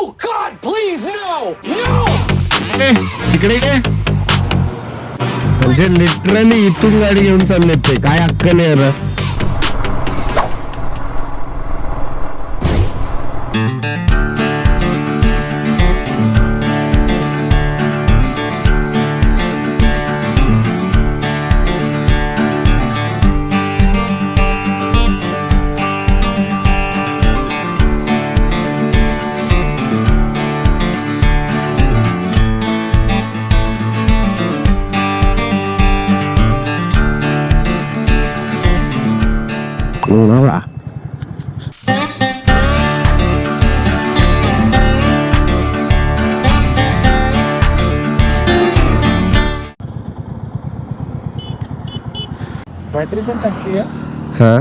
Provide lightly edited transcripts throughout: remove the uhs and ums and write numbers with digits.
God, please, no! No! तिकडे काय म्हणजे लिटरली इथून गाडी घेऊन चालले ते काय अक्कल आहे यार. Lola. बॅटरी पण टाकली आहे, हा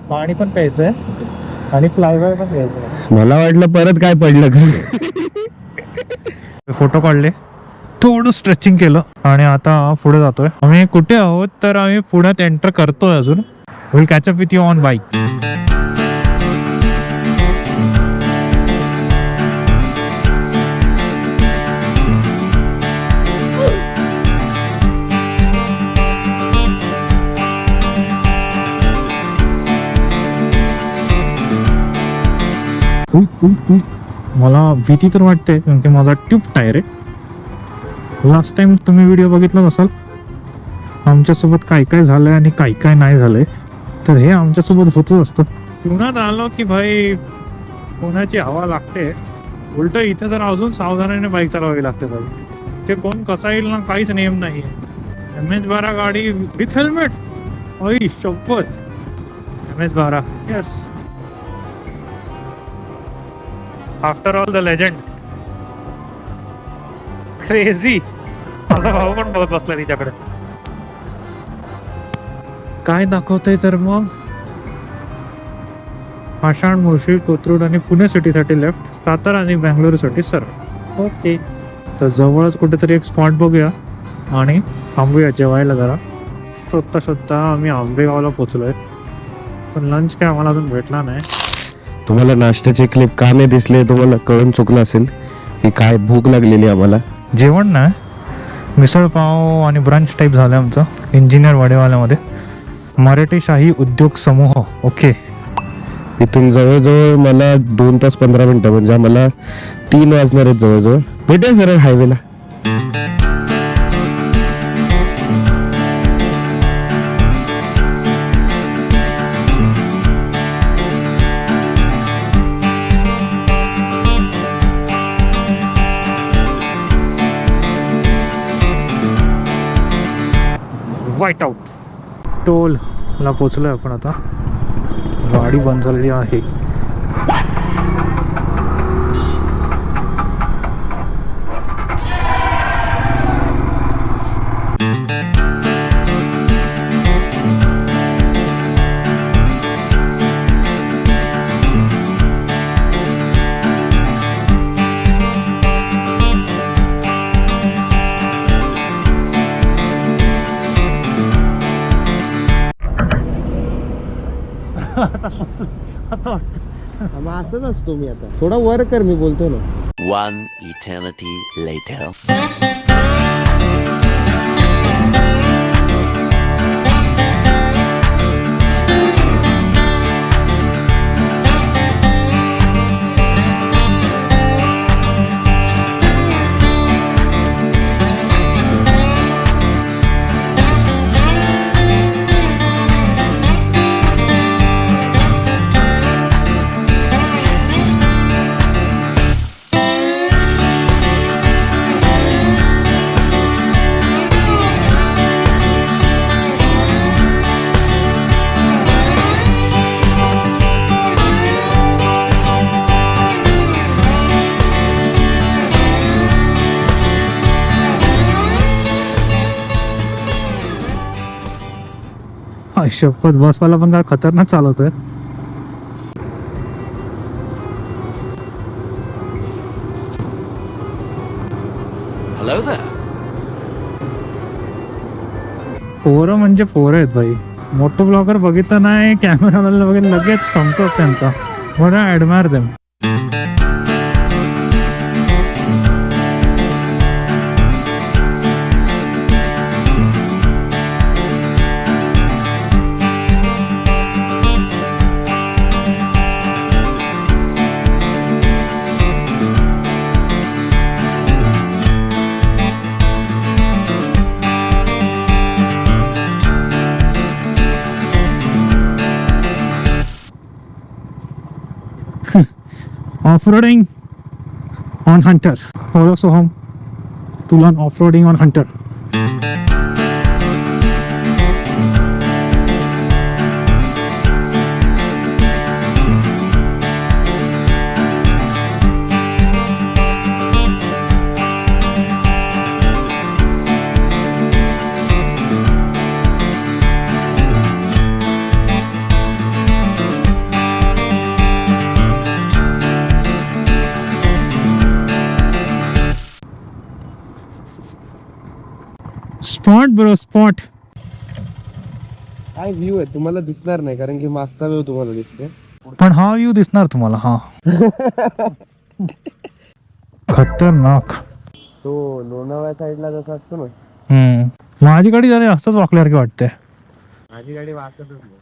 पाणी पण प्यायचंय आणि फ्लायबाय पण प्यायचंय. मला वाटलं परत काय पडलं का. फोटो काढले, थोडं स्ट्रेचिंग केलं आणि आता पुढे जातोय. आम्ही कुठे आहोत तर आम्ही पुण्यात एंटर करतोय अजून. Will catch up with you on bike. मला भीती तर वाटते कारण की माझा ट्यूब टायर आहे. लास्ट टाइम तुम्ही व्हिडिओ बघितला असाल आमच्यासोबत काय काय झालंय आणि काय काय नाही झालंय, तर हे आमच्यासोबत होतच असतं. पुण्यात आलो की भाई पुण्याची हवा लागते. उलट इथे जर अजून सावधानाने बाईक चालवावी लागते भाई. ते कोण कसा येईल ना काहीच नियम नाही. MS-12 गाडी विथ हेल्मेट. आई शपथ. MS-12 yes. After all the legend. Crazy. माझा भाऊ पण बघत बसला तिच्याकडे. काय दाखवतंय तर मग पाषाण, मुळशी, कोथरूड आणि पुणे सिटीसाठी लेफ्ट, सातारा आणि बँगलोरसाठी सर. ओके, तर जवळच कुठेतरी एक स्पॉट बघूया आणि थांबूया जेवायला जरा. शोधता शोधता आम्ही आंबेगावला पोचलोय, पण लंच काय आम्हाला अजून भेटला नाही. तुम्हाला नाश्त्याचे क्लिप का नाही दिसले तुम्हाला कळून चुकलं असेल की काय भूक लागलेली आम्हाला. जेवण ना मिसळ पाव आणि ब्रंच टाईप झालं आमचं इंजिनियर वाडेवाल्यामध्ये. मराठी शाही उद्योग समूह. ओके, इथून जवळजवळ मला 2 तास 15 मिनिटं म्हणजे आम्हाला 3 वाजणार आहेत जवळजवळ. भेटेल सरळ हायवेला. व्हाईट आउट टोलला पोचलोय आपण आता. गाडी बंद झालेली आहे. असं वाटतं असंच असतो मी आता. थोडा वर कर, मी बोलतो ना. One eternity later. शपथ, बसवाला पण काय खतरनाक चालवतोय. Hello there. पोरं म्हणजे पोरं आहेत भाई. मोठं ब्लॉगर बघितलं नाही, कॅमेराला वगैरे लगेच थम्स अप त्यांचा. बरं admire them. Off-roading on Hunter. Follow Soham to learn off-roading on Hunter. Spot bro spot. काय व्ह्यू आहे तुम्हाला दिसणार नाही कारण की मागचा व्ह्यू तुम्हाला दिसते. पण हा व्ह्यू दिसणार तुम्हाला. हा खतरनाक. तो लोणावळ्या साईडला जसा असतो ना, माझी गाडी जरा असंच वाकल्यासारखी वाटते. माझी गाडी वाकतच नाही.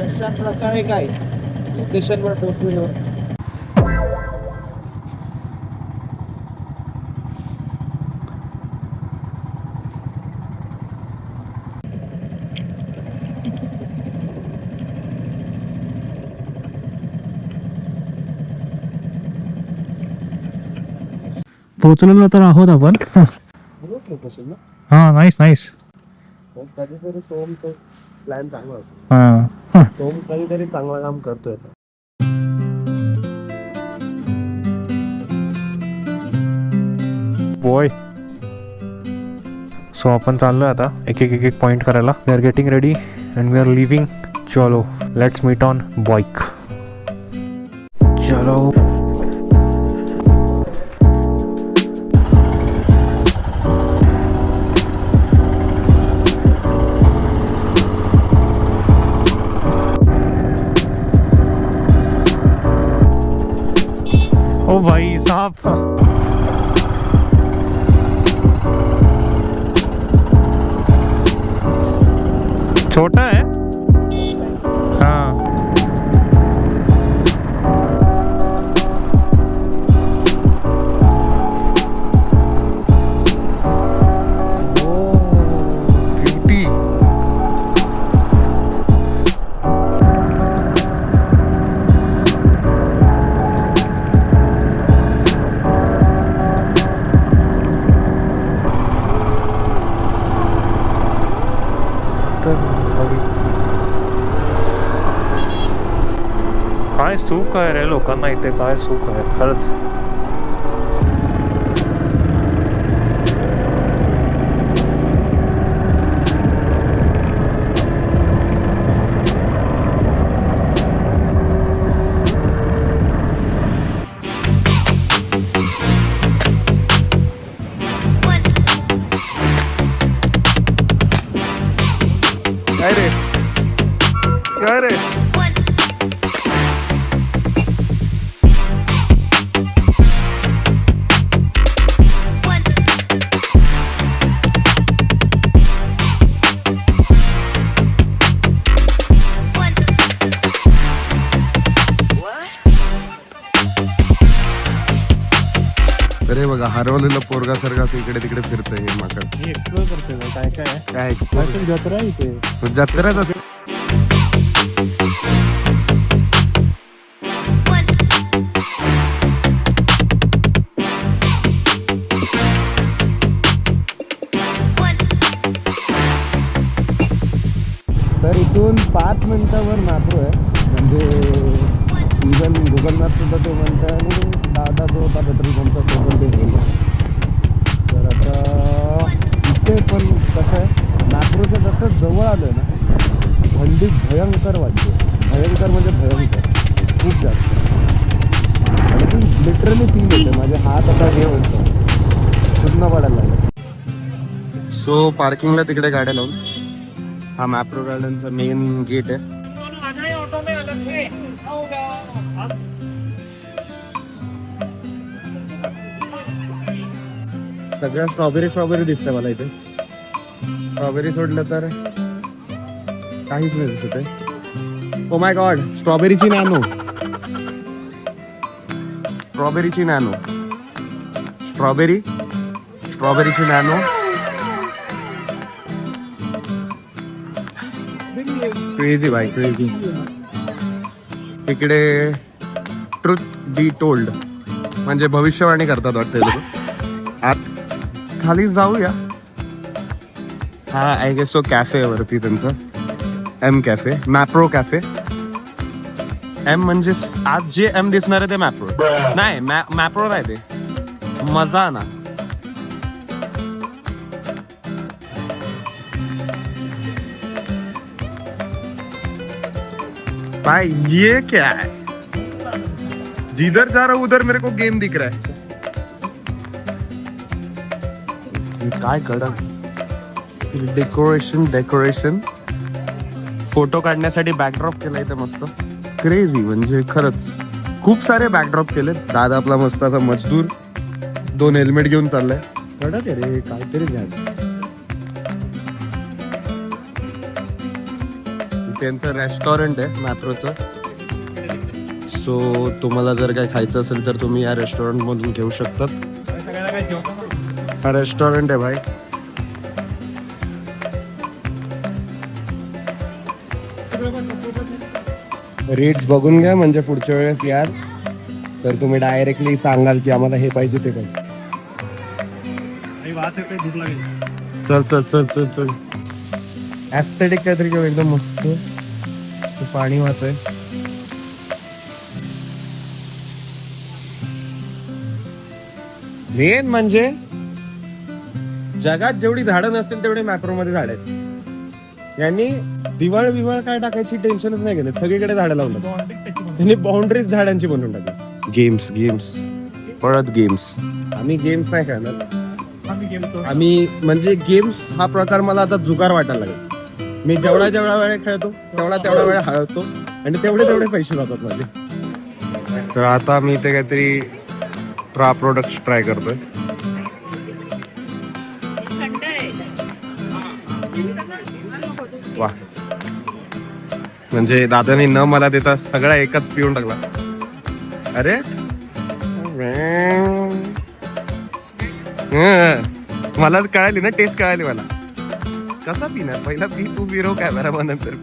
अशा प्रकारे काय लोकेशनवर पोहोचलो. पोहोचलेलो तर आहोत आपण. लोकेशन ना हा नाईस नाईस. कधीतरी सोमचं प्लॅन चांगला असतो. हा सोम कधीतरी चांगलं काम करतोय. बॉय. सो आपण चाललोय आता एक एक पॉइंट करायला. We are getting ready and we are leaving. चलो लेट्स मीट ऑन बाईक. चलो. ओ भाई साहब. छोटा है. हाँ ब्यूटी. काय सुख आहे रे लोकांना इथे. काय सुख आहे खरंच. काय रे काय रे. अरे बघा हरवलेलं पोरगा सारखं असं इकडे तिकडे फिरतंय हे माकड. एक्सप्लोर करते काय काय काय एक्सप्लोर जत्रा आहे इथे. जत्राच असं. तर इथून 5 मिनिटावर नागपूर आहे. म्हणजे इव्हन गुगल मॅप सुद्धा ते म्हणतं आणि दादा जो होता पेट्रोल पंपचा तो पण ते बोलला. तर आता इथे पण कसं आहे नागपूरचं जसं जवळ आलं आहे ना थंडी भयंकर वाटते. भयंकर म्हणजे भयंकर खूप जास्त. आणि ती लिटरली फील होते. माझे हात आता हे होतं पूर्ण पडायला लागले. सो पार्किंगला तिकडे गाड्या लावून हा मॅप्रो गार्डनचा मेन गेट आहे. सगळ्या स्ट्रॉबेरी दिसतंय मला इथे. स्ट्रॉबेरी सोडलं तर काहीच नाही दिसत आहे. ओ माय गॉड, स्ट्रॉबेरीची नॅनो. स्ट्रॉबेरीची नॅनो. क्रेझी भाई, क्रेझी. इकडे ट्रुथ बी टोल्ड म्हणजे भविष्यवाणी करतात वाटतं लोक. आत खाली जाऊया. हा आय गेस तो कॅफे आहे वरती त्यांचं, M cafe, Mapro cafe. M म्हणजे आज जे एम दिसणार आहे ते मॅप्रो नाही, मॅप्रो नाही ते मजा ना. भाई ये क्या है, जिधर जा रहा हूं उधर मेरे को गेम दिख रहा है. काय कळलं. डेकोरेशन फोटो काढण्यासाठी बॅकड्रॉप केला इथे मस्त. क्रेझी म्हणजे खरंच खूप सारे बॅकड्रॉप केले. दादा आपला मस्त असा मजदूर 2 हेल्मेट घेऊन चाललाय. कडक आहे रे, काहीतरी घ्या. त्यांचं रेस्टॉरंट आहे मॅप्रोचं. सो तुम्हाला जर काय खायचं असेल तर तुम्ही या रेस्टॉरंट मधून घेऊ शकतात. हा रेस्टॉरंट आहे भाई. रेट्स बघून घ्या म्हणजे पुढच्या वेळेस याल तर तुम्ही डायरेक्टली सांगाल की आम्हाला हे पाहिजे ते पाहिजे. चल चल चल चल चल. ऍस्थेटिक काहीतरी किंवा एकदम मस्त. पाणी वाहतंय. मेन म्हणजे जगात जेवढी झाडं नसतील तेवढे मॅप्रो मध्ये झाड आहेत. यांनी दिवाळ काय टाकायची टेन्शनच नाही घेतलं. सगळीकडे झाडं लावलं. त्यांनी बाउंड्रीज झाडांची बनवून टाकली. गेम्स परत गेम्स. आम्ही गेम्स नाही खेळणार. आम्ही म्हणजे गेम्स हा प्रकार मला आता जुगार वाटायला लागला. मी जेवढा वेळ खेळतो तेवढा वेळ हळवतो आणि तेवढे पैसे जातात माझे. तर आता मी इथे काहीतरी प्रोडक्ट्स ट्राय करतोय. वा, म्हणजे दादाने न मला देता सगळा एकच पिऊन टाकला. अरे मला कळाली ना, टेस्ट कळाली मला. कसा पिणार पहिला पी, तू पिरो कॅमेरा मग नंतर.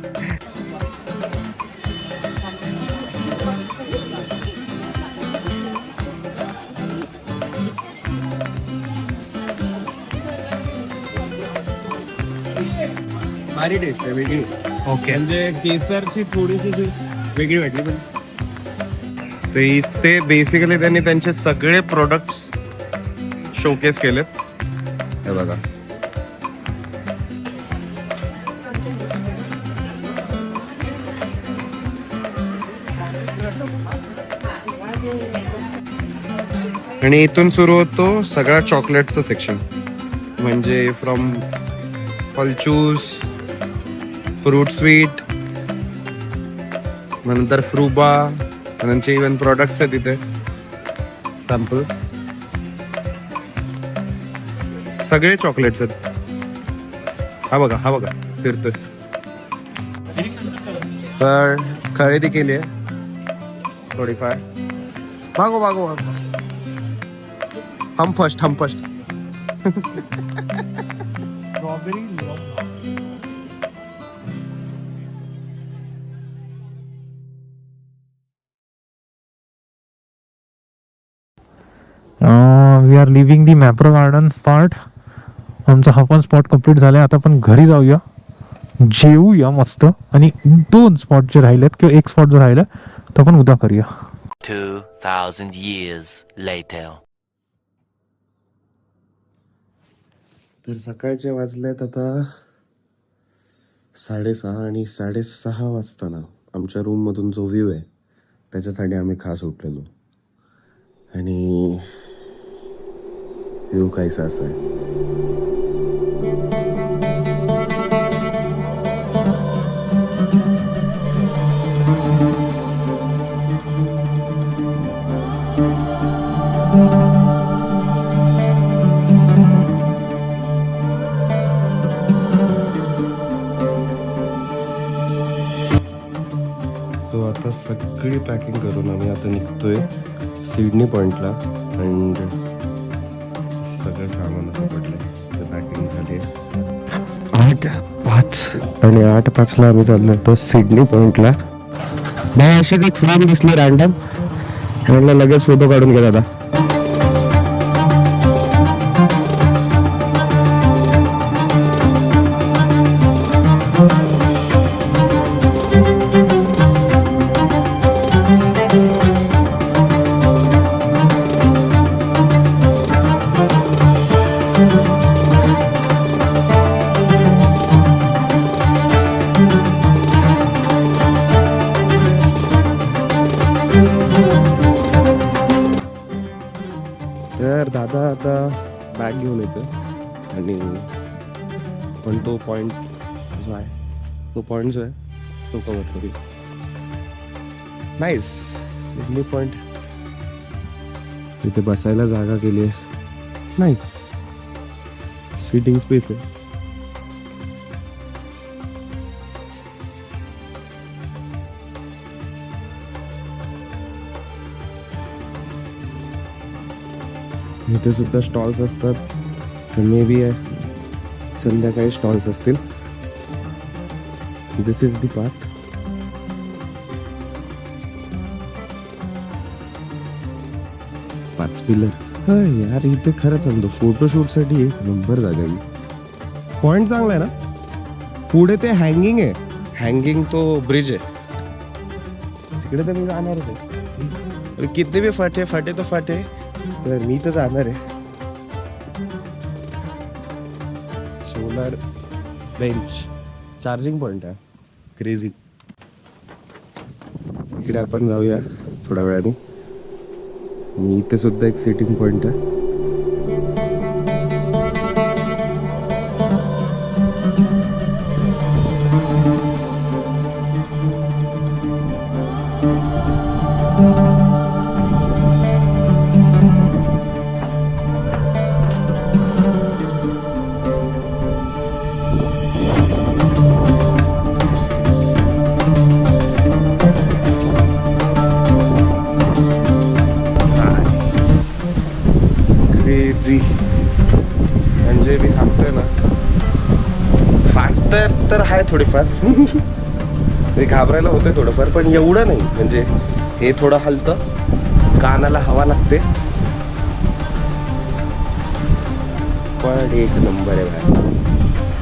भारी टेस्ट आहे, वेगळी. ओके. म्हणजे केसरची थोडीशी वेगळी वाटली. पण ते बेसिकली त्यांनी त्यांचे सगळे प्रोडक्ट्स शोकेस केलेत. हे बघा, आणि इथून सुरू होतो सगळा चॉकलेटचं सेक्शन. म्हणजे फ्रॉम फलचूस, फ्रूट स्वीट, नंतर फ्रुबा, नंतर इव्हन प्रोडक्ट्स आहेत तिथे सॅम्पल. सगळे चॉकलेट्स आहेत. हा बघा फिरतोय. तर खरेदी केली आहे थोडीफार. भागो हम first. We are living the Mapro garden part. आमचा हा पण स्पॉट कम्प्लीट झाला. आता आपण घरी जाऊया, जेवूया मस्त, आणि 2 स्पॉट जे राहिलेत किंवा 1 स्पॉट जो राहिला तो आपण उद्या करूया. 2000 years later. तर सकाळचे वाजलेत आता 6:30 आणि 6:30 वाजताना आमच्या रूम मधून जो व्ह्यू आहे त्याच्यासाठी आम्ही खास उठलेलो. आणि व्ह्यू काहीसा असा आहे. तो आता सगळी पॅकिंग करून आम्ही आता निघतोय सिडनी पॉइंटला. अँड सगळं सामान असं पडलंय, ते पॅकिंग झाली. 8:05 आणि 8:05ला आम्ही चाललो होतो सिडनी पॉइंटला. नाही अशीच एक फ्रेम दिसली रॅन्डम, म्हणलं लगेच फोटो काढून घे दादा. तर दादा आता बॅग घेऊन येतो आणि पण तो पॉइंट जो आहे तो कवर करू. नाईस सिडनी पॉइंट, तिथे बसायला जागा केली आहे. नाईस सिटिंग स्पेस आहे. इथे सुद्धा स्टॉल्स असतात, मे बी संध्याकाळी स्टॉल्स असतील. दिस इज दी पार्क. पाच पिलर यार, इथे खरंच सांगतो फोटोशूटसाठी एक नंबर जागा आहे. पॉइंट चांगला आहे ना. पुढे ते हँगिंग आहे, हँगिंग तो ब्रिज आहे तिकडे, तर मी जाणारच आहे. किती बी फाटे फाटे तो फाटे, तर मी तर जाणार आहे. सोलर बेंच, चार्जिंग पॉइंट आहे, क्रेझी. इकडे आपण जाऊया थोड्या वेळाने. इथे सुद्धा एक सिटिंग पॉइंट आहे. म्हणजे मी सांगतोय ना, फाटत तर आहे थोडीफार. ते घाबरायला होतंय थोडंफार, पण एवढं नाही. म्हणजे हे थोडं हलतं, कानाला हवा लागते, पण एक नंबर आहे बाहेर.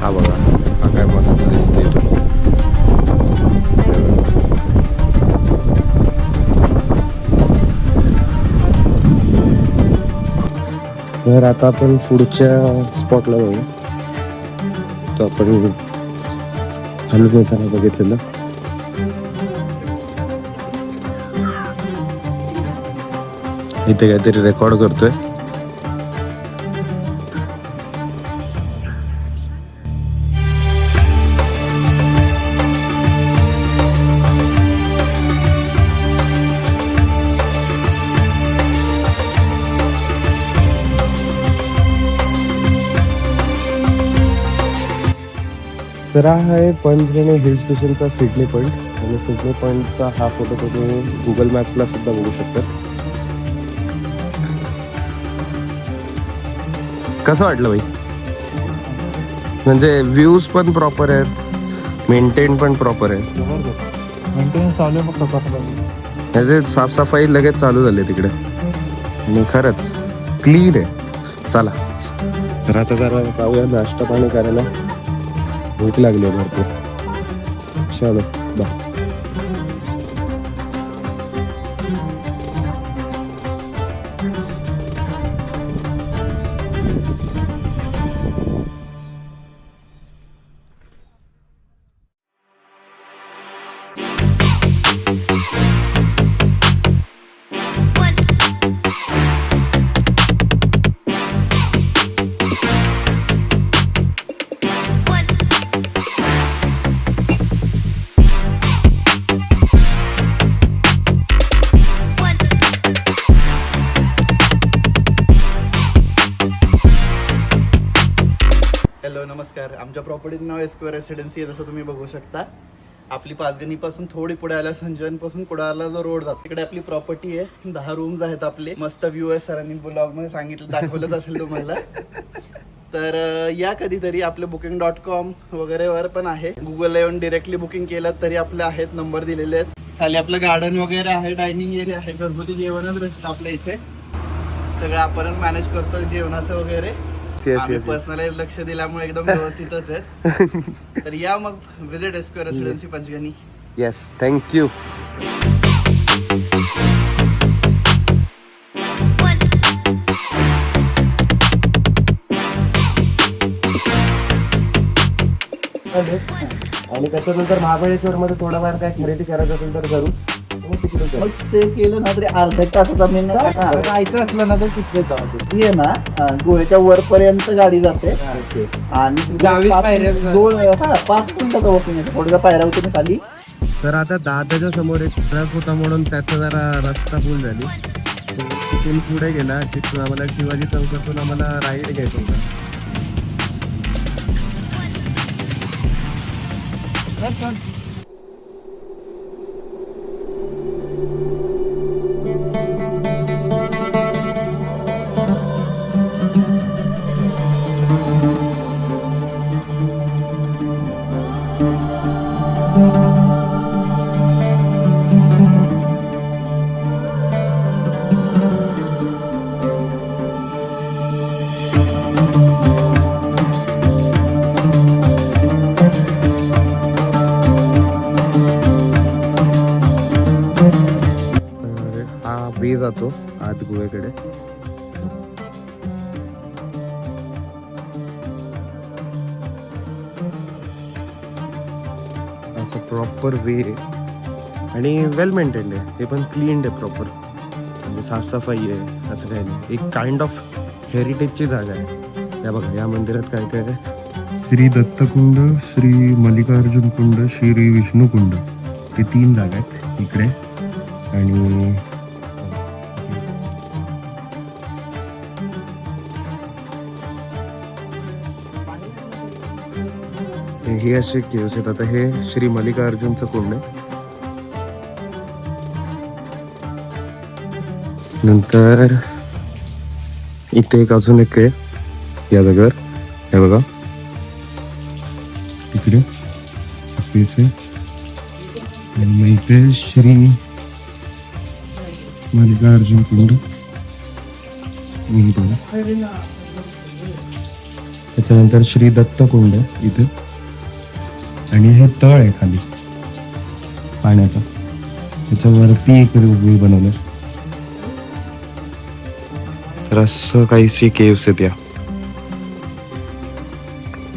हा बघा, हा काय मस्त दिसतोय तो. तर आता आपण पुढच्या स्पॉटला जाऊया. तो आपण हलून येताना बघितलेलं. इथे काहीतरी रेकॉर्ड करतोय. तर हा आहे पंचगणी हिल स्टेशनचा सिडनी पॉईंट. आणि सिडनी पॉईंटचा हा फोटो तुम्ही गुगल मॅप्सला सुद्धा बघू शकता. कसं वाटलं भाई? म्हणजे व्ह्यूज पण प्रॉपर आहेत, मेंटेन पण प्रॉपर आहे. मेंटेनन्स चालू आहे, मग त्याचे साफसफाई लगेच चालू झाली तिकडे आणि खरंच क्लीन आहे. चला तर आता जरा जाऊया नाश्ता पाणी करायला, भूक लागली आहे भरपूर. चलो बाय. नमस्कार. आमच्या प्रॉपर्टीचं नाव स्क्वेअर रेसिडेन्सी आहे, जसं तुम्ही बघू शकता. आपली पाचगणीपासून थोडी पुढे आल्या संजयनपासून कुडाळला जो रोड जातो तिकडे आपली प्रॉपर्टी आहे. 10 रूम्स आहेत आपले. मस्त व्ह्यू आहे. सरांनी ब्लॉग मध्ये सांगितलं, दाखवलंच असेल तुम्हाला. तर या कधीतरी आपले booking.com वगैरे वर पण आहे. गुगलला येऊन डिरेक्टली बुकिंग केलं तरी आपले आहेत, नंबर दिलेले आहेत. खाली आपलं गार्डन वगैरे आहे, डायनिंग एरिया आहे, घरगुती जेवणच भेटतं आपल्या इथे. सगळं आपणच मॅनेज करतो जेवणाचं वगैरे. आम्ही पर्सनलाइज लक्ष दिल्यामुळे एकदम व्यवस्थितच आहे. तर या मग visit square residency Panchgani. Yes, thank you. आणि त्याच्यानंतर महाबळेश्वर मध्ये थोडंफार काय खरेदी करायचं असेल तर करू. मग ते केलं ना तरी अर्ध्या तासात आम्ही जायचं असलं ना तर तिथे ती आहे ना गोव्याच्या वरपर्यंत गाडी जाते आणि 5 मिनिटाचा वॉकिंग आहे. थोड्या पायऱ्या होते खाली. तर आता दादाच्या समोर एक ट्रक होता म्हणून त्याचा जरा रस्ता फुल झाली. तिथून पुढे गेला. तिथून आम्हाला शिवाजी चौकातून आम्हाला राईड घ्यायचा होता. वे जातो आत गोव्याकडे. असं प्रॉपर वे आहे आणि वेल मेंटेन्ड आहे. ते पण क्लीन आहे प्रॉपर, म्हणजे साफसफाई आहे, असं काही नाही. एक काइंड ऑफ हेरिटेजची जागा आहे. या बघा, या मंदिरात काय काय आहे. श्री दत्तकुंड, श्री मल्लिकार्जुन कुंड, श्री विष्णू कुंड, हे 3 जागा आहेत इकडे. आणि हे असे केव्स आहेत. आता हे श्री मल्लिकार्जुनचं कुंड आहे. नंतर इथे एक अजून एक आहे या जागेवर. हे बघा तिकडे स्पेस आहे. आणि मग इथे श्री मल्लिकार्जुन कुंड. त्याच्यानंतर श्री दत्त कुंड आहे इथे. आणि हे तळ आहे खाली पाण्याचा, त्याच्यावरती एक रूम बनवलं. तर असं काहीशी केव्स आहेत या.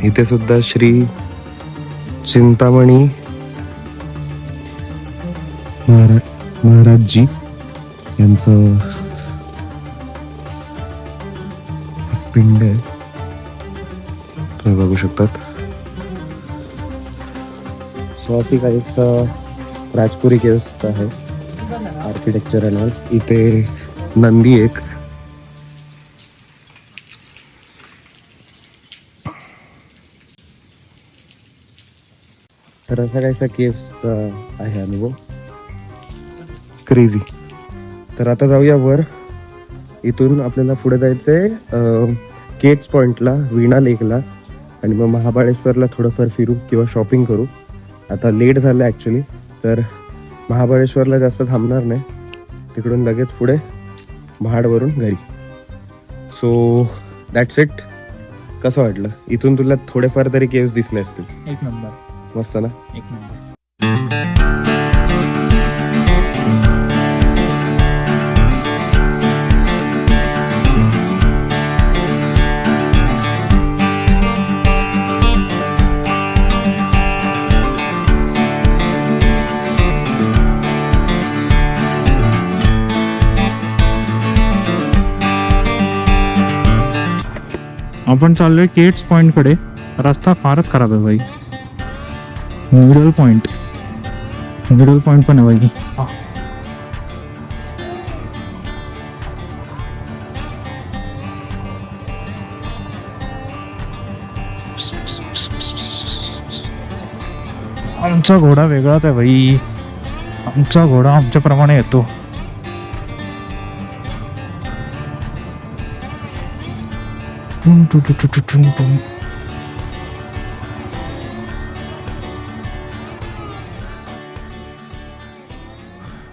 इथे सुद्धा श्री चिंतामणी महाराजजी यांचं पिंड आहे, तुम्ही बघू शकतात. सो अशी काहीच राजपुरी केव्स आहे आर्किटेक्चर अँड ऑल. इथे नंदी एक. तर असा काहीसा केव्स आहे अनुभव. क्रेझी. तर आता जाऊया वर. इथून आपल्याला पुढे जायचंय केट्स पॉइंटला, वीणा लेकला, आणि मग महाबळेश्वरला थोडंफार फिरू किंवा शॉपिंग करू. आता लेट झालं ॲक्च्युली, तर महाबळेश्वरला जास्त थांबणार नाही. तिकडून लगेच पुढे महाडवरून घरी. So that's it. कसं वाटलं? इथून तुला थोडेफार तरी केव्स दिसले असतील. एक नंबर. मस्त ना? एक नंबर. आपण चाललोय केट्स पॉइंट कडे. रस्ता फारच खराब आहे भाई. मिडल पॉइंट पण आहे भाई. आमचा घोडा वेगळाच आहे भाई. आमचा घोडा आमच्याप्रमाणे येतो. टुम टु टु टु टु टुम टुम.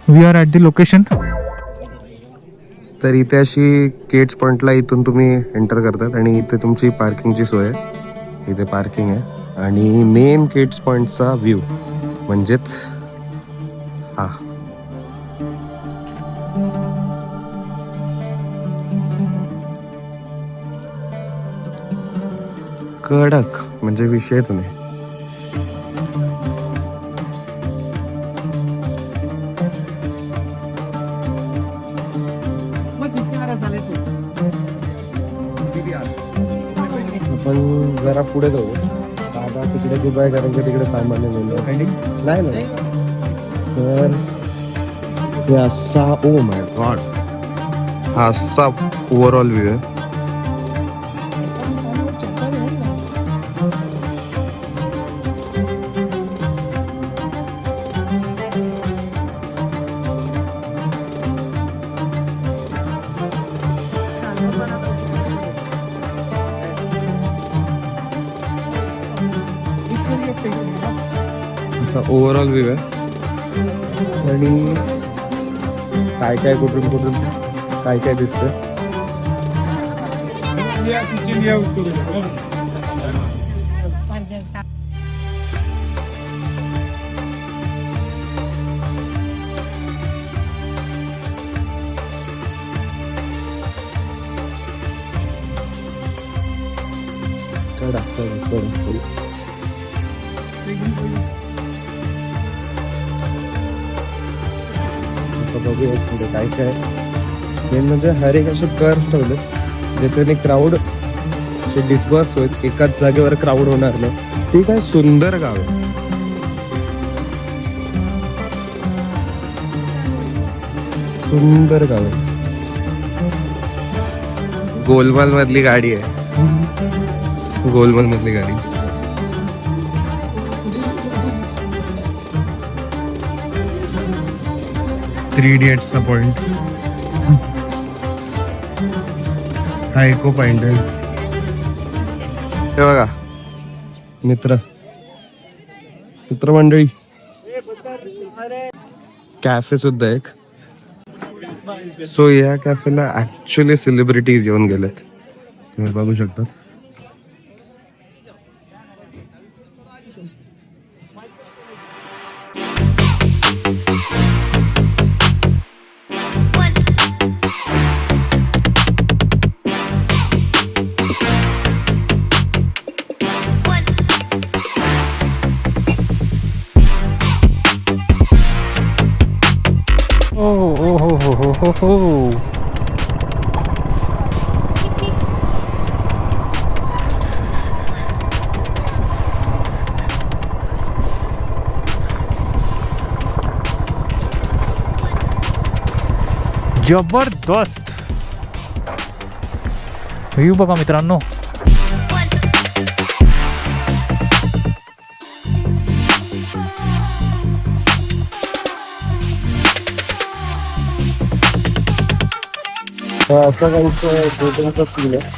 We are at the location. तर इथे अशी केट्स पॉइंटला इथून तुम्ही एंटर करतात आणि इथे तुमची पार्किंगची सोय आहे. इथे पार्किंग आहे आणि मेन केट्स पॉइंटचा व्ह्यू म्हणजेच हा. कडक म्हणजे विषयच नाही. आपण जरा पुढे जाऊ. दादा तिकडे उभा आहे कारण की तिकडे सामान नाही नाही. तर हे असा, ओ माय गॉड, हा असा ओव्हरऑल व्ह्यू आहे. असा ओव्हरऑल व्ह्यू आहे आणि काय काय कुठून कुठून काय काय दिसतं. बघूया पुढे काय काय. मेन म्हणजे हर एक असे कर्व ठेवले ज्याच्याने क्राऊड असे डिस्पर्स होईल, एकाच जागेवर क्राऊड होणार नाही. ते काय सुंदर गाव आहे. सुंदर गाव आहे. गोलमाल मधली गाडी आहे. गोलमाल मधली गाडी. थ्री इडियट्सचा पॉइंट. हा इको पॉइंट आहे. हे बघा मित्रमंडळी, कॅफे सुद्धा एक. सो या कॅफेला ऍक्च्युली सेलिब्रिटीज येऊन गेलेत, तुम्ही बघू शकता. हो. जबरदस्त व्ह्यू बघा मित्रांनो. असं काही बोटिंगचा सीन आहे.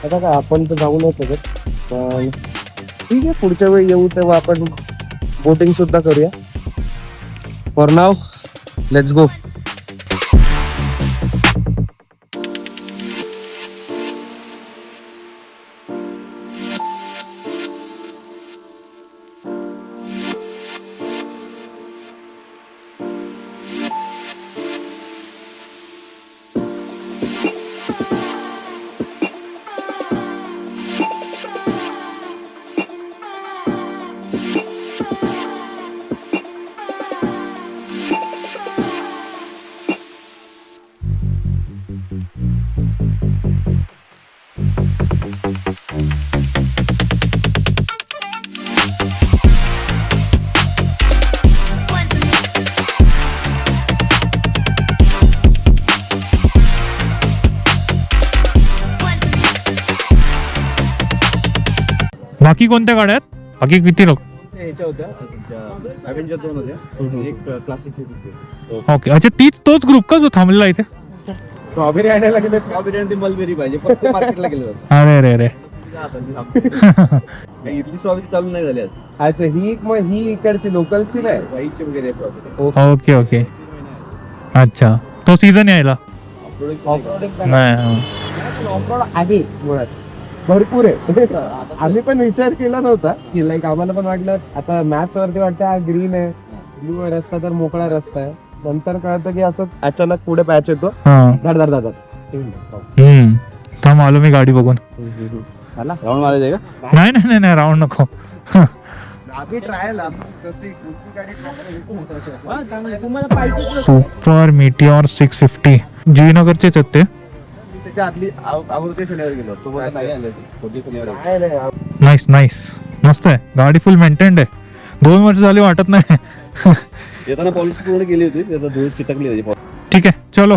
आता काय आपण तर जाऊ नाही शकत, पण ठीक आहे, पुढच्या वेळी येऊ तेव्हा आपण बोटिंग सुद्धा करूया. For now let's go. बाकी कोणत्या गाड्या आहेत? बाकी किती लोक? ह्याच्या होत्या अव्हेंजर 2 होत्या, एक क्लासिक होती. ओके, अच्छा तोच ग्रुप का जो थांबलेला इथे? स्ट्रॉबेरी आणायला गेले, स्ट्रॉबेरी आणि मलबेरी पाहिजे, फक्त मार्केटला गेलं जातं. अरे रे रे. इथली स्ट्रॉबेरी चालू नाही झाली. अच्छा, ही इकडची लोकलची नाही, वाईची वगैरे स्ट्रॉबेरी. ओके ओके, अच्छा तो सीझन यायला नाही. ऑफरोड आहे मुळात भरपूर आहे. आम्ही पण विचार केला नव्हता की लाईक आम्हाला पण वाटलं आता मॅप्स वरती वाटतं हा ग्रीन आहे, ब्लू आहे रस्ता, तर मोकळा रस्ता आहे. नंतर कळतं की असंच अचानक पुढे पॅच येतो, हा. धड धड धड. थांब आलो मी गाडी बघून. राऊंड मारायचे का? नाही नाही नाही नाही, राऊंड नको. सुपर मीटिऑर 650 जी नगरचेच आहेत ते. नाईस नाईस, मस्त आहे गाडी, फुल मेंटेन्ड आहे. 2 वर्ष झाली वाटत नाही. येताना पॉलिसी पूर्ण केली होती, त्याचा धूळ चिटकली होती. ठीक आहे, चलो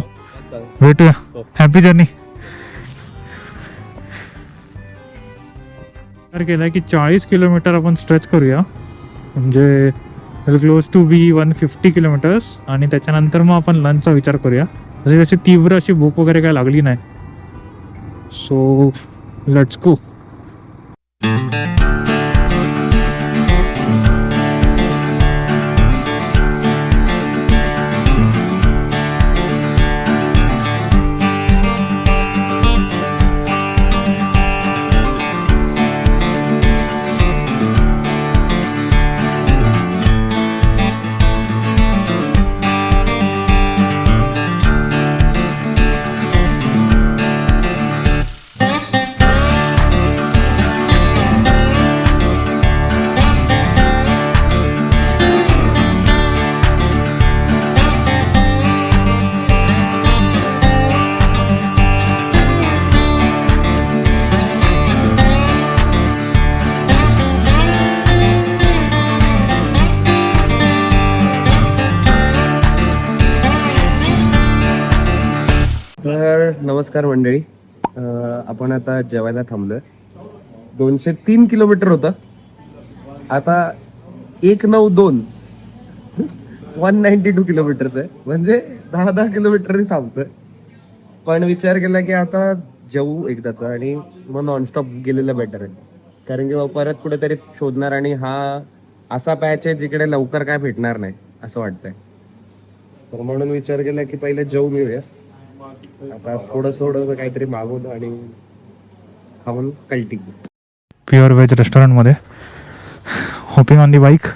भेटूया. Happy journey. विचार केलाय की 40 किलोमीटर आपण स्ट्रेच करूया, म्हणजे क्लोज टू बी 150 किलोमीटर्स, आणि त्याच्यानंतर मग आपण लंचचा विचार करूया. तशी तीव्र अशी भूक वगैरे काय लागली नाही. So let's go. तर नमस्कार मंडळी, आपण आता जेवायला थांबलोय. 203 किलोमीटर होतं, आता 192 192 किलोमीटरच आहे, म्हणजे 10 किलोमीटर थांबतोय. पण विचार केला की आता जेवू एकदाचा आणि मग नॉनस्टॉप गेलेलं बेटर आहे, कारण की मग परत कुठेतरी शोधणार, आणि हा असा पॅच आहे जिकडे लवकर काय भेटणार नाही असं वाटतंय. तर म्हणून विचार केला की पहिले जेवून घेऊया. आता थोडं काहीतरी मागवलं आणि खाऊन कल्टी. प्युअर व्हेज रेस्टॉरंटमध्ये hopping on the bike,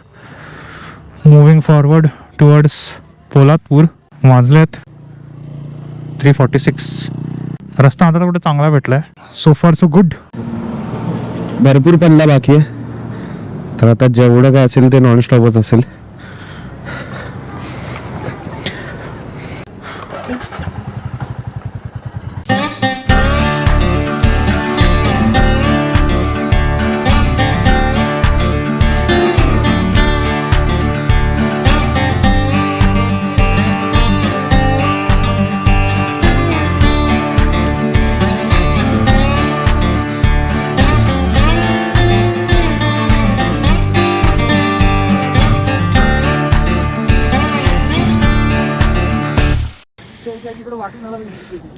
moving forward towards Poladpur. वाजलेत 3:46. रस्ता आता कुठे चांगला भेटलाय. सो फार सो गुड. भरपूर पल्ला बाकी आहे, तर आता जेवढं काय असेल ते नॉन स्टॉपच असेल.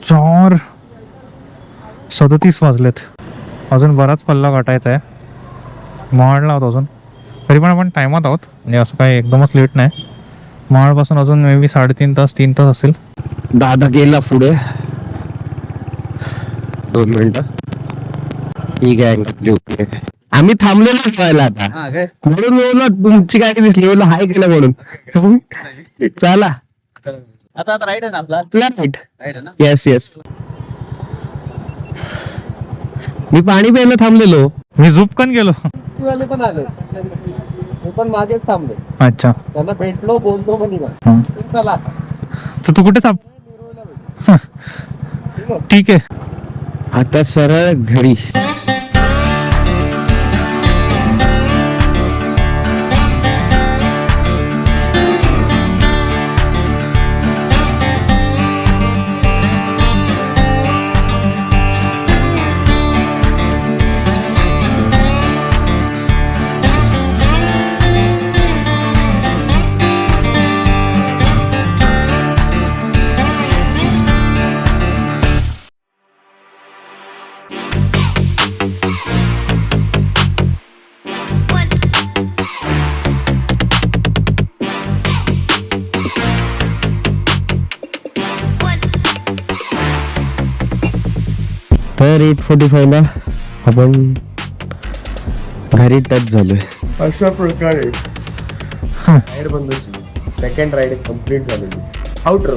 चार 37 वाजलेत. अजून बराच पल्ला गाठायचा आहे. महाडला आहोत अजून, तरी पण आपण टायमात आहोत, म्हणजे असं काही एकदमच लेट नाही. महाडपासून अजून मे बी 3.5 तास 3 तास असेल. दादा गेला पुढे, 2 मिनिटं. ठीक आहे, आम्ही थांबलेलो व्हायला आता, म्हणून बोललो तुमची गाडी दिसली, बोललो हाय केलं म्हणून. चला आता राईट आहे ना आपला? राईट. राईट आहे ना? Yes yes. मी पाणी प्यायला थांबलेलो, मी झुपकन गेलो. पण आले, पण मागेच थांबलो. अच्छा, त्यांना भेटलो, बोलतो पण हं. चला. तर तू कुठे साप? ठीक आहे, आता सरळ घरी. तर 8:45 ला आपण घरी टच झालोय. अशा प्रकारे राईड बंद सेकंड राईड कम्प्लीट झालेली. आउटर